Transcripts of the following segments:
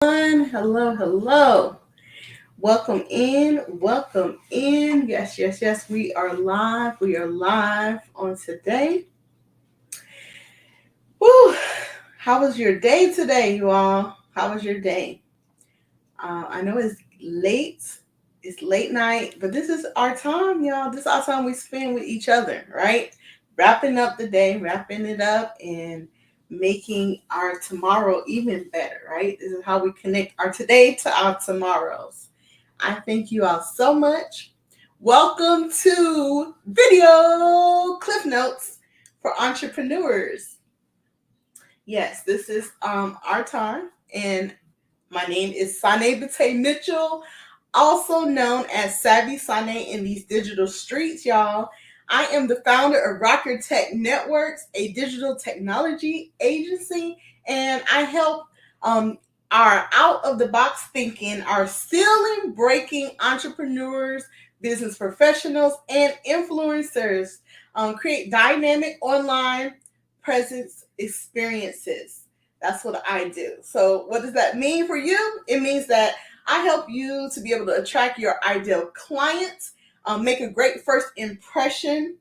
everyone. Hello, hello. Welcome in. Welcome in. Yes, yes, yes. We are live. We are live on today. Woo! How was your day today, you all? How was your day? I know it's late. It's late night, but this is our time, y'all. This is our time we spend with each other, right? Wrapping up the day, wrapping it up, and making our tomorrow even better, right? This is how we connect our today to our tomorrows. I thank you all so much. Welcome to Video Cliff Notes for Entrepreneurs. Yes, this is our time, and my name is Sane Bate Mitchell, also known as Savvy Sane in these digital streets, y'all. I am the founder of Rocker Tech Networks, a digital technology agency, and I help our out of the box thinking, our ceiling breaking entrepreneurs, business professionals, and influencers create dynamic online presence experiences. That's what I do. So, what does that mean for you? It means that I help you to be able to attract your ideal clients, make a great first impression,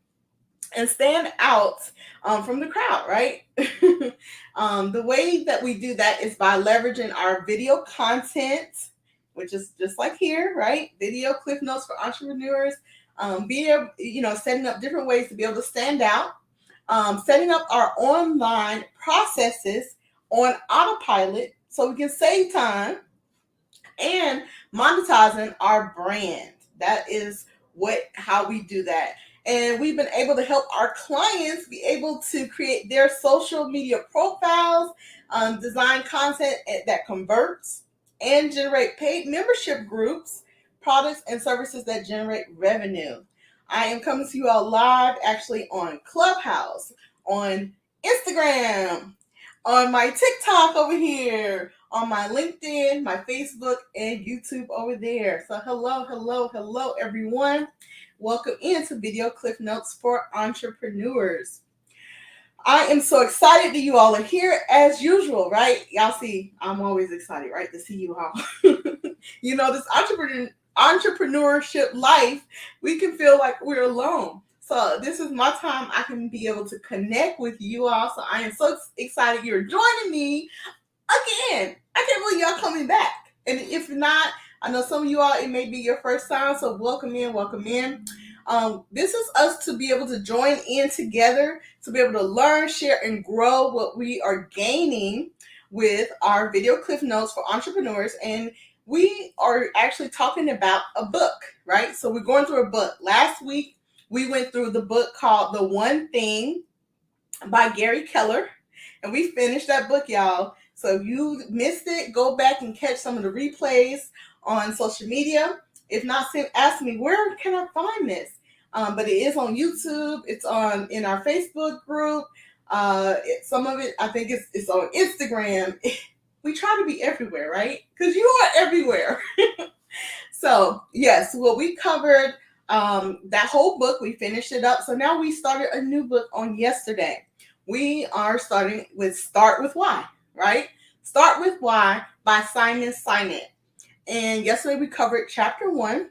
and stand out from the crowd, right? The way that we do that is by leveraging our video content, which is just like here, right? Video cliff notes for entrepreneurs. Setting up different ways to be able to stand out. Setting up our online processes on autopilot so we can save time, and monetizing our brand. That is how we do that. And we've been able to help our clients be able to create their social media profiles, design content that converts, and generate paid membership groups, products, and services that generate revenue. I am coming to you all live actually on Clubhouse, on Instagram, on my TikTok over here, on my LinkedIn, my Facebook, and YouTube over there. So hello, hello, hello, everyone. Welcome into Video Cliff Notes for Entrepreneurs. I am so excited that you all are here as usual, right? Y'all see, I'm always excited, right, to see you all. This entrepreneurship life, we can feel like we're alone. So this is my time I can be able to connect with you all. So I am so excited you're joining me again. I can't believe y'all coming back. And if not, I know some of you all, it may be your first time. So welcome in, welcome in. This is us to be able to join in together, to be able to learn, share, and grow what we are gaining with our video cliff notes for entrepreneurs. And we are actually talking about a book, right? So we're going through a book. Last week, we went through the book called The One Thing by Gary Keller, and we finished that book, y'all. So if you missed it, go back and catch some of the replays on social media. If not, ask me, where can I find this? But it is on YouTube. It's in our Facebook group. Some of it, I think it's on Instagram. We try to be everywhere, right? Because you are everywhere. So, yes, we covered that whole book. We finished it up. So now we started a new book on yesterday. We are starting with Start With Why, right? Start With Why by Simon Sinek. And yesterday we covered chapter 1.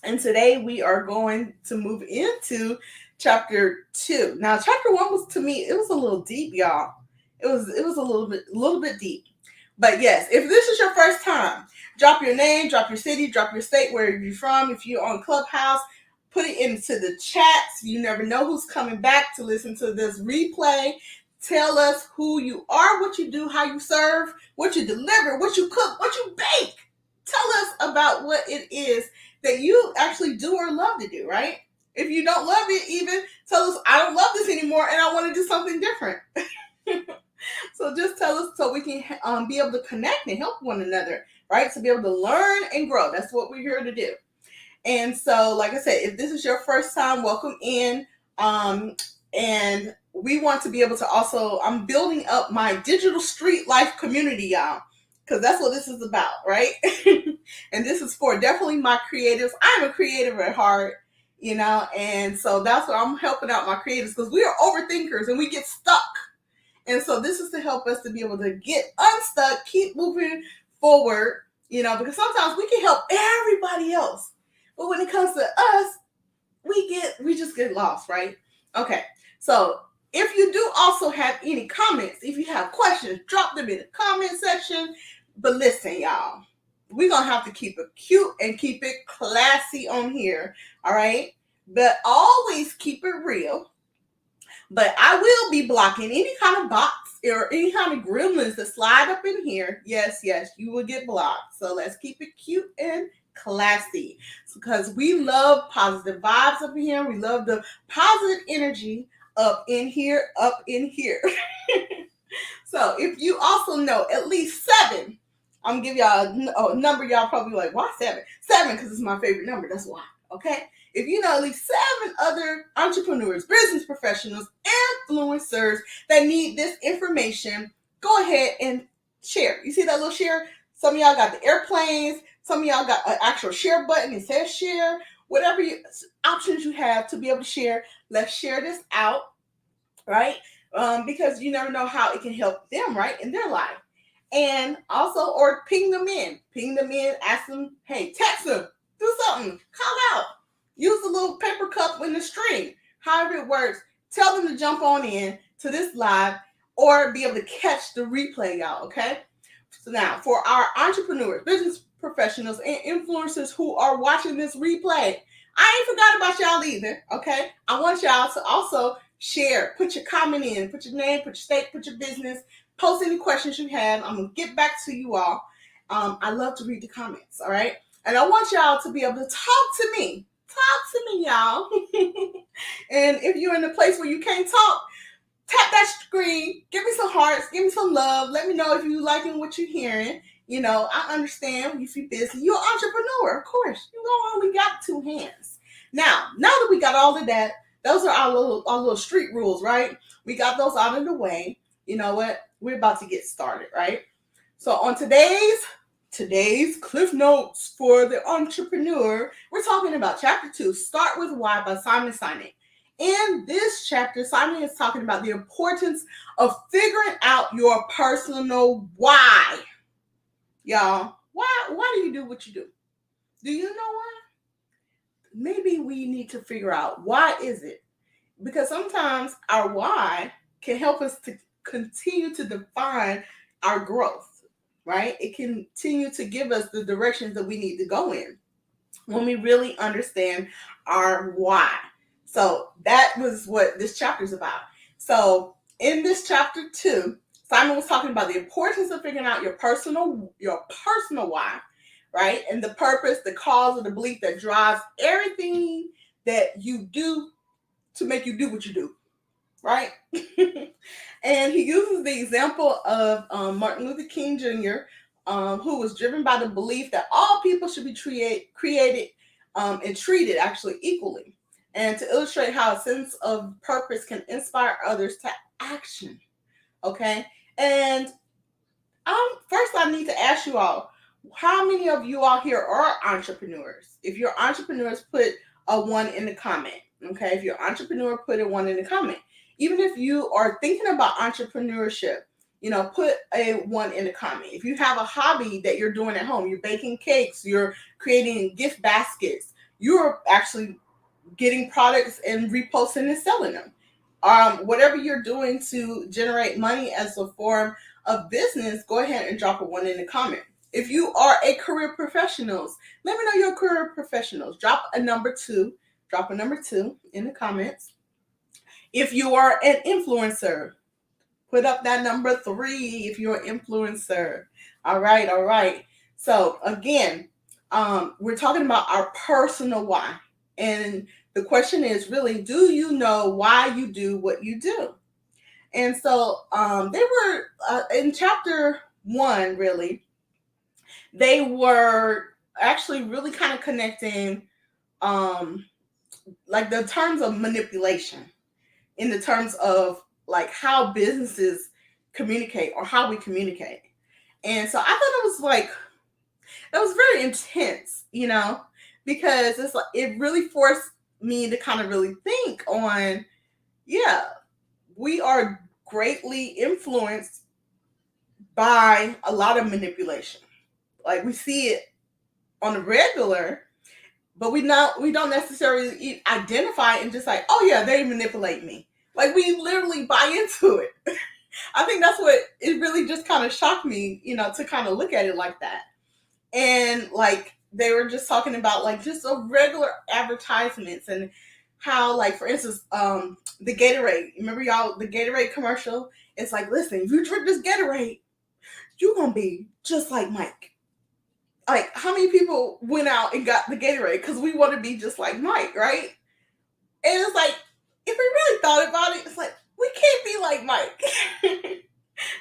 And today we are going to move into chapter 2. Now, chapter 1 was, to me, it was a little deep, y'all. It was a little bit deep. But yes, if this is your first time, drop your name, drop your city, drop your state, where you're from. If you're on Clubhouse, put it into the chats. You never know who's coming back to listen to this replay. Tell us who you are, what you do, how you serve, what you deliver, what you cook, what you bake. Tell us about what it is that you actually do or love to do, right? If you don't love it, even tell us, I don't love this anymore and I want to do something different. So just tell us so we can be able to connect and help one another, right? To be able to learn and grow. That's what we're here to do. And so, like I said, if this is your first time, welcome in. And we want to be able to also, I'm building up my digital street life community, y'all, because that's what this is about, right? And this is for definitely my creatives. I'm a creative at heart, and so that's what I'm helping out my creatives, because we are overthinkers and we get stuck. And so this is to help us to be able to get unstuck, keep moving forward, because sometimes we can help everybody else. But when it comes to us, we just get lost, right? Okay. So if you do also have any comments, if you have questions, drop them in the comment section. But listen, y'all, we're going to have to keep it cute and keep it classy on here. All right. But always keep it real. But I will be blocking any kind of bots or any kind of gremlins that slide up in here. Yes, you will get blocked. So let's keep it cute and classy, because we love positive vibes up in here. We love the positive energy up in here. So if you also know at least 7, I'm gonna give y'all a number. Y'all probably like, why 7? 7 because it's my favorite number. That's why. Okay. If you know at least 7 other entrepreneurs, business professionals, influencers that need this information, go ahead and share. You see that little share? Some of y'all got the airplanes. Some of y'all got an actual share button. It says share. Whatever options you have to be able to share, let's share this out, right? Because you never know how it can help them, right, in their life. And also, or ping them in, ask them, hey, text them, do something, call out. Use a little paper cup in the string, however it works. Tell them to jump on in to this live or be able to catch the replay, y'all, okay? So now, for our entrepreneurs, business professionals, and influencers who are watching this replay, I ain't forgot about y'all either, okay? I want y'all to also share, put your comment in, put your name, put your state, put your business, post any questions you have. I'm going to get back to you all. I love to read the comments, all right? And I want y'all to be able to talk to me. Talk to me, y'all. And if you're in a place where you can't talk, tap that screen, give me some hearts, give me some love. Let me know if you're liking what you're hearing. I understand if you're busy. You're an entrepreneur, of course. You only got 2 hands. Now that we got all of that, those are our little street rules, right? We got those out of the way. You know what? We're about to get started, right? So on today's Cliff Notes for the Entrepreneur, we're talking about Chapter 2, Start With Why by Simon Sinek. In this chapter, Simon is talking about the importance of figuring out your personal why. Y'all, why do you do what you do? Do you know why? Maybe we need to figure out why is it? Because sometimes our why can help us to continue to define our growth, right? It can continue to give us the directions that we need to go in when we really understand our why. So that was what this chapter is about. So in this chapter 2, Simon was talking about the importance of figuring out your personal why, right? And the purpose, the cause, or the belief that drives everything that you do to make you do what you do, right? And he uses the example of Martin Luther King Jr., who was driven by the belief that all people should be created and treated actually equally, and to illustrate how a sense of purpose can inspire others to action. Okay, and first I need to ask you all, how many of you all here are entrepreneurs? If you're entrepreneurs, put a 1 in the comment. Okay, if you're an entrepreneur, put a 1 in the comment. Even if you are thinking about entrepreneurship, put a 1 in the comment. If you have a hobby that you're doing at home, you're baking cakes, you're creating gift baskets, you're actually getting products and reposting and selling them. Whatever you're doing to generate money as a form of business, go ahead and drop a 1 in the comment. If you are a career professionals, let me know your career professionals. Drop a number 2 in the comments. If you are an influencer, put up that number 3 if you're an influencer. All right. So again, we're talking about our personal why. And the question is really, do you know why you do what you do? And so they were in chapter 1, really, they were actually really kind of connecting like the terms of manipulation in the terms of like how businesses communicate or how we communicate. And so I thought it was very intense, because it's like it really forced me to kind of really think on, we are greatly influenced by a lot of manipulation, Like we see it on the regular, but we don't necessarily identify and just like, oh yeah, they manipulate me. Like we literally buy into it. I think that's what it really just kind of shocked me, to kind of look at it like that. And like they were just talking about like just a regular advertisements and how, like, for instance, the Gatorade. Remember y'all the Gatorade commercial? It's like, listen, if you drink this Gatorade, you're gonna be just like Mike. Like, how many people went out and got the Gatorade because we want to be just like Mike, right? And it's like, if we really thought about it, it's like we can't be like Mike.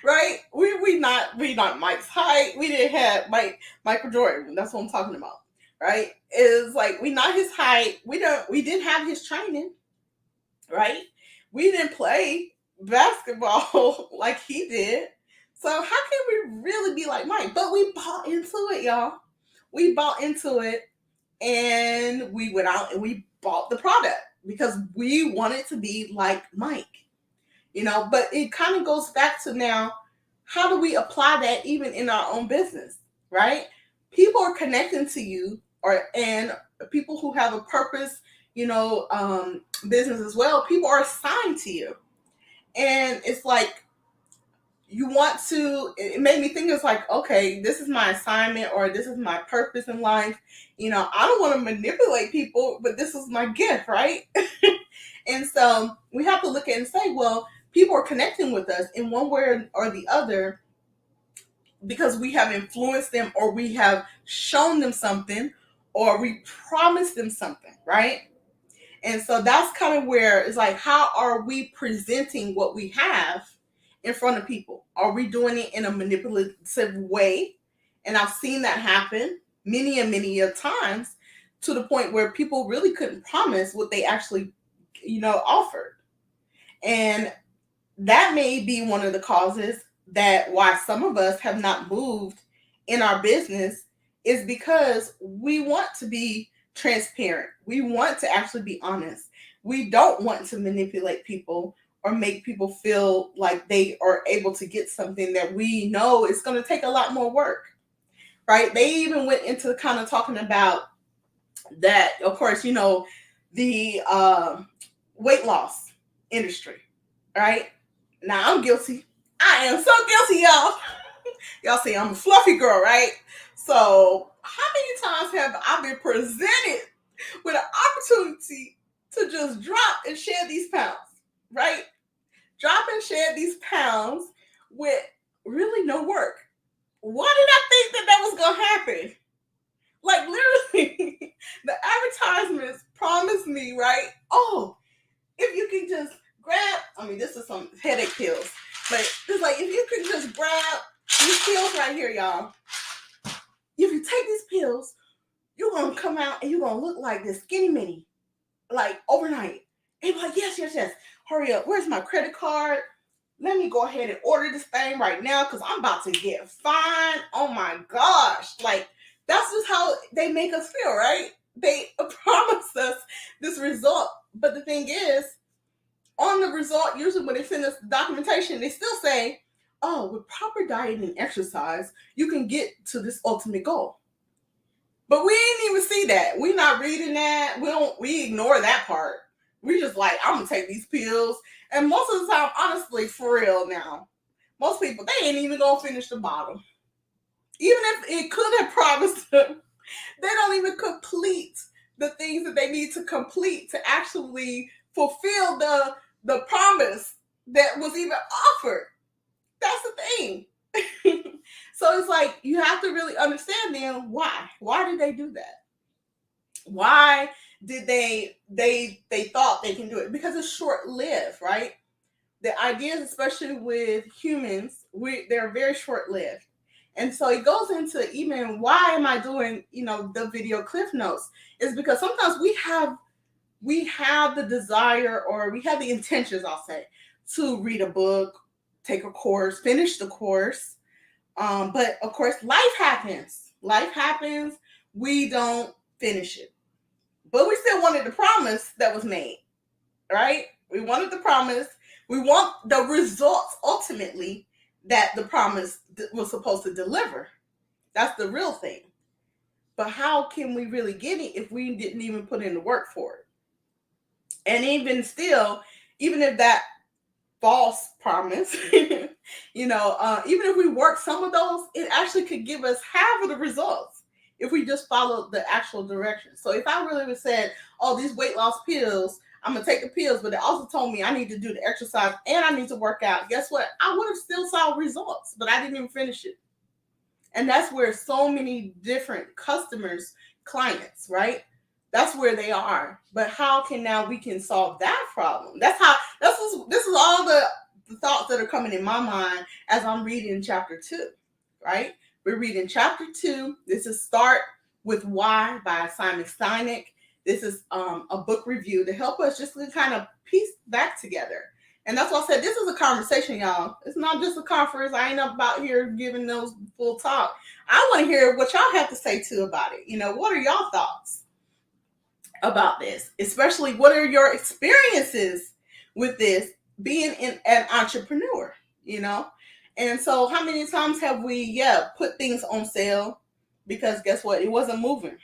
Right? We not Mike's height. We didn't have Michael Jordan. That's what I'm talking about. Right? It's like we not his height. We didn't have his training. Right? We didn't play basketball like he did. So how can we really be like Mike? But we bought into it, y'all. We bought into it, and we went out and we bought the product because we wanted to be like Mike. But it kind of goes back to now, how do we apply that even in our own business, right? People are connecting to you, and people who have a purpose, business as well, people are assigned to you. And it's like, it made me think, it's like, okay, this is my assignment or this is my purpose in life. I don't want to manipulate people, but this is my gift, right? And so we have to look at it and say, well, people are connecting with us in one way or the other because we have influenced them, or we have shown them something, or we promised them something, right? And so that's kind of where it's like, how are we presenting what we have in front of people? Are we doing it in a manipulative way? And I've seen that happen many and many of times, to the point where people really couldn't promise what they actually, offered. And that may be one of the causes that why some of us have not moved in our business, is because we want to be transparent. We want to actually be honest. We don't want to manipulate people or make people feel like they are able to get something that we know is going to take a lot more work, right? They even went into kind of talking about that, of course, the weight loss industry, right? Now I'm guilty. I am so guilty, y'all. Y'all see, I'm a fluffy girl, right? So how many times have I been presented with an opportunity to just drop and shed these pounds, right? Drop and shed these pounds with really no work. Why did I think that was going to happen? Like, literally, the advertisements promised me, right? Oh, if you can just grab, this is some headache pills, but it's like, if you can just grab these pills right here, y'all. If you take these pills, you're going to come out and you're going to look like this skinny mini, like overnight. And like, yes. Hurry up. Where's my credit card? Let me go ahead and order this thing right now because I'm about to get fine. Oh my gosh. Like, that's just how they make us feel, right? They promise us this result. But the thing is, on the result, usually when they send us the documentation, they still say, oh, with proper diet and exercise, you can get to this ultimate goal. But we ain't even see that. We're not reading that. We ignore that part. We just like, I'm gonna take these pills. And most of the time, honestly, for real now, most people, they ain't even gonna finish the bottle. Even if it could have promised them, they don't even complete the things that they need to complete to actually fulfill the promise that was even offered. That's the thing. So it's like, you have to really understand then why. Why did they do that? Why did they thought they can do it? Because it's short-lived, right? The ideas, especially with humans, they're very short-lived. And so it goes into even, why am I doing, the video cliff notes? Is because sometimes we have the desire, or we have the intentions, I'll say, to read a book, take a course, finish the course. But of course, life happens. We don't finish it. But we still wanted the promise that was made, right? We wanted the promise. We want the results ultimately that the promise was supposed to deliver. That's the real thing. But how can we really get it if we didn't even put in the work for it? And even still, even if that false promise, even if we work some of those, it actually could give us half of the results if we just follow the actual direction. So if I really would said, oh, these weight loss pills, I'm gonna take the pills, but it also told me I need to do the exercise and I need to work out. Guess what? I would have still saw results, but I didn't even finish it. And that's where so many different customers, clients, right? That's where they are. But how can now we can solve that problem? This is all the thoughts that are coming in my mind as I'm reading chapter 2, right? We're reading chapter 2. This is Start with Why by Simon Steinick. This is a book review to help us just to kind of piece back together. And that's why I said this is a conversation, y'all. It's not just a conference. I ain't about here giving those full talk. I want to hear what y'all have to say too about it. What are y'all thoughts about this? Especially, what are your experiences with this being an entrepreneur, And so how many times have we, put things on sale because guess what? It wasn't moving.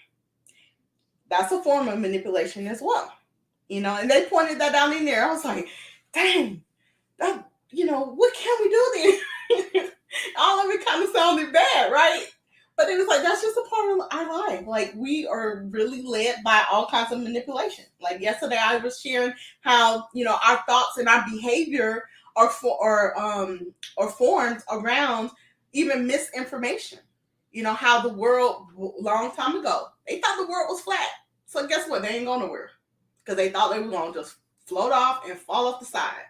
That's a form of manipulation as well, and they pointed that out in there. I was like, dang, that, what can we do then? All of it kind of sounded bad, right? But it was like, that's just a part of our life. Like, we are really led by all kinds of manipulation. Like yesterday, I was sharing how, our thoughts and our behavior are formed around even misinformation. How the world, long time ago, they thought the world was flat. So guess what? They ain't going nowhere because they thought they were going to just float off and fall off the side.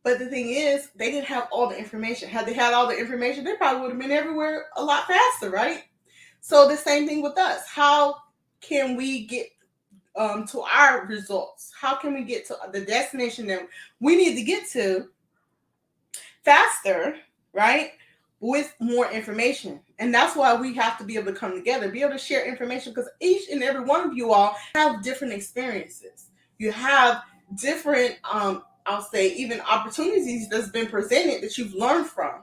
But the thing is, they didn't have all the information. Had they had all the information, they probably would have been everywhere a lot faster, right? So the same thing with us. How can we get to our results? How can we get to the destination that we need to get to faster, right? With more information. And that's why we have to be able to come together, be able to share information, because each and every one of you all have different experiences. You have different, I'll say, even opportunities that's been presented that you've learned from.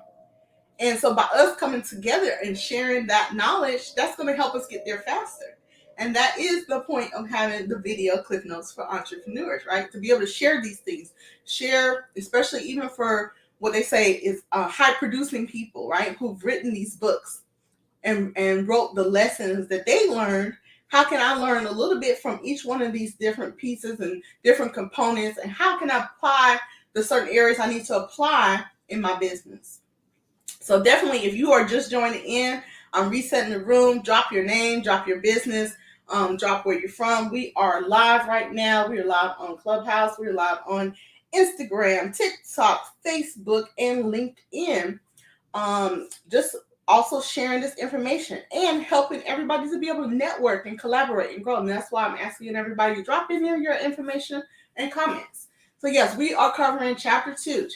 And so by us coming together and sharing that knowledge, that's going to help us get there faster. And that is the point of having the video cliff notes for entrepreneurs, right? To be able to share these things, share, especially even for what they say is high producing people, right? Who've written these books and wrote the lessons that they learned. How can I learn a little bit from each one of these different pieces and different components? And how can I apply the certain areas I need to apply in my business? So definitely, if you are just joining in, I'm resetting the room. Drop your name, drop your business, drop where you're from. We are live right now. We are live on Clubhouse. We're live on Instagram, TikTok, Facebook, and LinkedIn. Just also sharing this information and helping everybody to be able to network and collaborate and grow. And that's why I'm asking everybody to drop in there your information and comments. So yes, we are covering chapter 2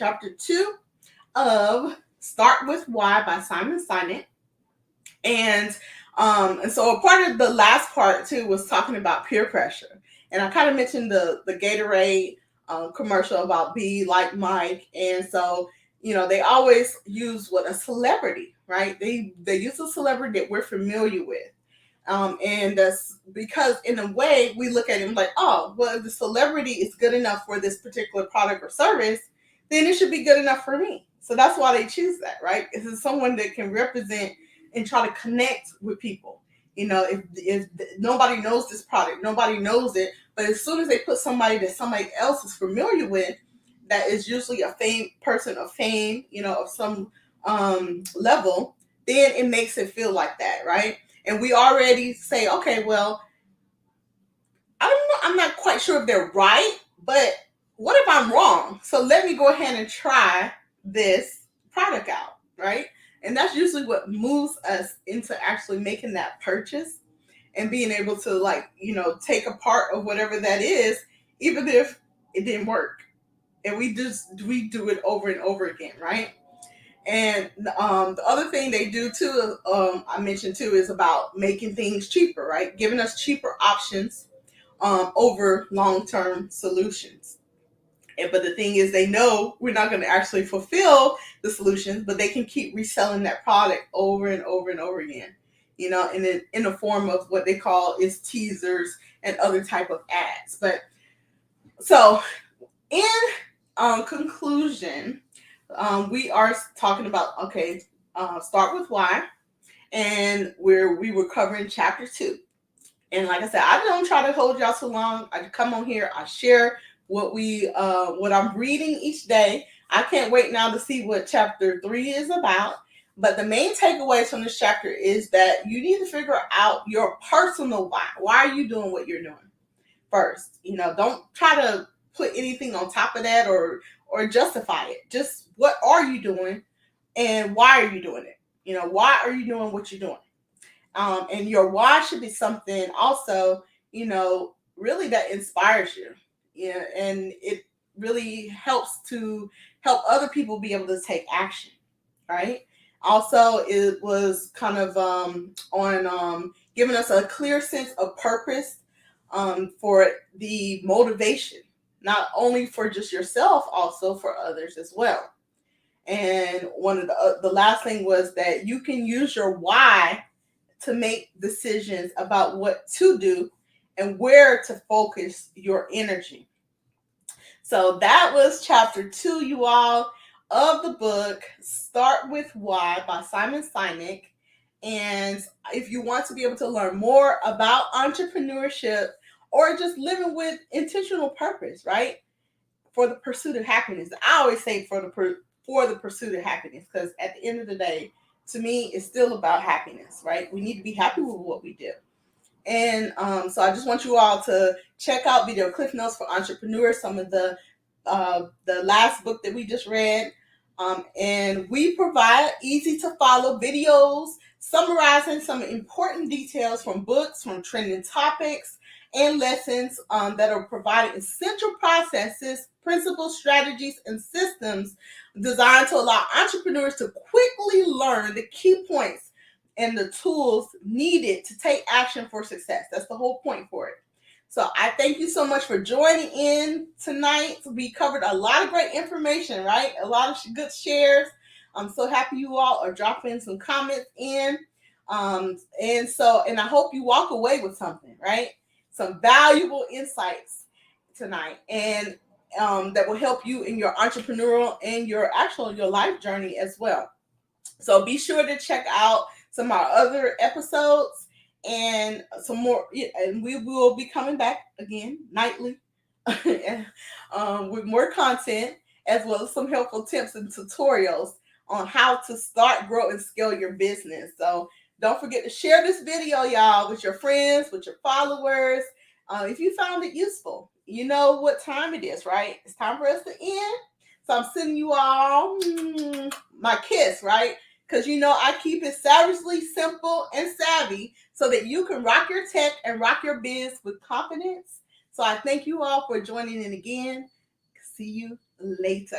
of Start with Why by Simon Sinek. And so a part of the last part too was talking about peer pressure. And I kind of mentioned the Gatorade commercial about be like Mike. And so, they always use a celebrity, right? They use a celebrity that we're familiar with. And that's because in a way we look at him like, oh, well, if the celebrity is good enough for this particular product or service, then it should be good enough for me. So that's why they choose that, right? This is someone that can represent and try to connect with people. If nobody knows this product, nobody knows it, but as soon as they put somebody that somebody else is familiar with, that is usually a person of fame, of some level, then it makes it feel like that, right? And we already say, okay, well, I'm not quite sure if they're right, but what if I'm wrong? So let me go ahead and try this product out, right? And that's usually what moves us into actually making that purchase and being able to take a part of whatever that is, even if it didn't work. And we do it over and over again, right? And the other thing they do too, I mentioned too, is about making things cheaper, right? Giving us cheaper options over long-term solutions. But the thing is, they know we're not going to actually fulfill the solutions, but they can keep reselling that product over and over and over again, in the form of what they call is teasers and other type of ads. But so in conclusion, we are talking about, start with why, and we were covering chapter 2. And like I said, I don't try to hold y'all too long. I come on here, I share what I'm reading each day. I can't wait now to see what chapter 3 is about. But the main takeaways from this chapter is that you need to figure out your personal why. Why are you doing what you're doing first? Don't try to put anything on top of that or justify it. Just what are you doing and why are you doing it? Why are you doing what you're doing? And your why should be something also, really that inspires you. Yeah, and it really helps to help other people be able to take action, right? Also, it was kind of on giving us a clear sense of purpose for the motivation, not only for just yourself, also for others as well. And one of the last thing was that you can use your why to make decisions about what to do and where to focus your energy. So that was chapter 2, you all, of the book Start With Why by Simon Sinek. And if you want to be able to learn more about entrepreneurship or just living with intentional purpose, right? For the pursuit of happiness. I always say for the pursuit of happiness, because at the end of the day, to me, it's still about happiness, right? We need to be happy with what we do. And so I just want you all to check out Video Cliff Notes for Entrepreneurs, some of the last book that we just read. And we provide easy to follow videos summarizing some important details from books, from trending topics, and lessons that are providing essential processes, principles, strategies, and systems designed to allow entrepreneurs to quickly learn the key points and the tools needed to take action for success. That's the whole point for it. So I thank you so much for joining in tonight. We covered a lot of great information, right? A lot of good shares. I'm so happy you all are dropping some comments in. And I hope you walk away with something, right? Some valuable insights tonight, and that will help you in your entrepreneurial and your life journey as well. So be sure to check out some of our other episodes and some more, and we will be coming back again nightly with more content, as well as some helpful tips and tutorials on how to start, grow, and scale your business. So don't forget to share this video, y'all, with your friends, with your followers. If you found it useful, you know what time it is, right? It's time for us to end. So I'm sending you all my kiss, right? Because I keep it savagely simple and savvy so that you can rock your tech and rock your biz with confidence. So I thank you all for joining in again. See you later.